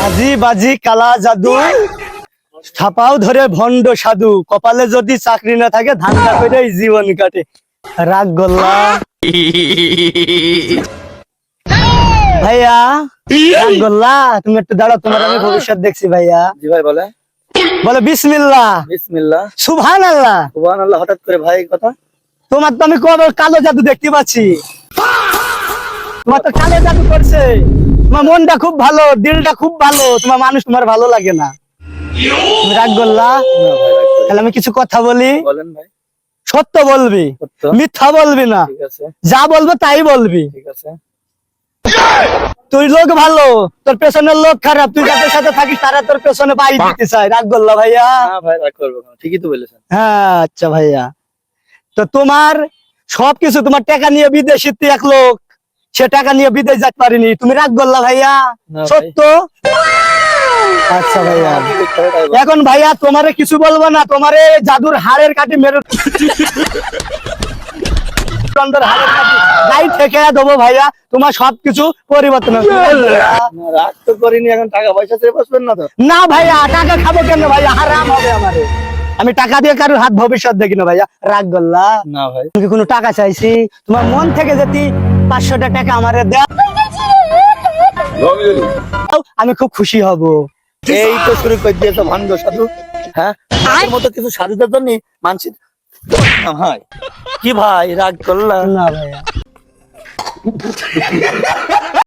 আজি বাজি কালা জাদু ছাপাও ধরে ভণ্ড সাধু কপালে যদি চাকরি না থাকে ধান্দা করে জীবন কাটে রাগ গোল্লা ভাইয়া রাগ গোল্লা তুমি একটু দাঁড়াও তোমার আমি ভবিষ্যৎ দেখছি ভাইয়া। জি ভাই বলে বলো বিসমিল্লাহ বিসমিল্লাহ সুবহানাল্লাহ। সুবহানাল্লাহ। হঠাৎ করে ভাই কথা তোমার তো আমি কবে কালো জাদু দেখতে পাচ্ছি, তোমার তো কালো জাদু করছে। তোমার মনটা খুব ভালো, দিলটা খুব ভালো, তোমার মানুষ তোমার ভালো লাগে না। তুমি রাগ করলা? না ভাই রাগ করি। তাহলে আমি কিছু কথা বলি, বলেন ভাই। সত্য বলবি, সত্য। মিথ্যা বলবি না, ঠিক আছে যা বলবো তাই বলবি। ঠিক আছে। তুই লোক ভালো, তোর পেছনের লোক খারাপ, তুই যাদের সাথে থাকিস তারা তোর পেছনে বাড়ি দিতে চায়। রাগ করলা ভাইয়া? না ভাই রাগ করবো না, ঠিকই তো বলেছেন। হ্যাঁ আচ্ছা ভাইয়া, তো তোমার সবকিছু, তোমার টাকা নিয়ে বিদেশি এক লোক, সে টাকা নিয়ে বিদেশ যেতে পারিনি, তুমি রাগ করলা ভাইয়া? না ভাই। সত্য? আচ্ছা ভাইয়া, কি করতে হবে তাই বলেন। এখন ভাইয়া তোমারে কিছু বলবো না, তোমারে জাদুর হাড়ের কাটি মেরে হাড়ের কাটি গাই থেকে দেবো ভাইয়া, তোমার সবকিছু পরিবর্তন হবে। না, রাগ তো করিনি, এখন টাকা পয়সা চেয়ে বসবেন না তো? না ভাইয়া, টাকা খাবো কেন ভাইয়া, হারাম হবে আমারে। আমি টাকা দিয়ে কারোর হাত ভবিষ্যৎ দেখি না ভাইয়া। রাগ করলা? না ভাই। তুমি কোনো টাকা চাইছি? তোমার মন থেকে যদি 500টা টাকা আমারে দাও আমি খুব খুশি হব। এই তো শুরু করে দিয়েছো ভণ্ড সাধু। হ্যাঁ, তোমার মতো কিছু সাধুদের জন্য মানসিক ভাই। কি ভাই রাগ করলা? না ভাইয়া।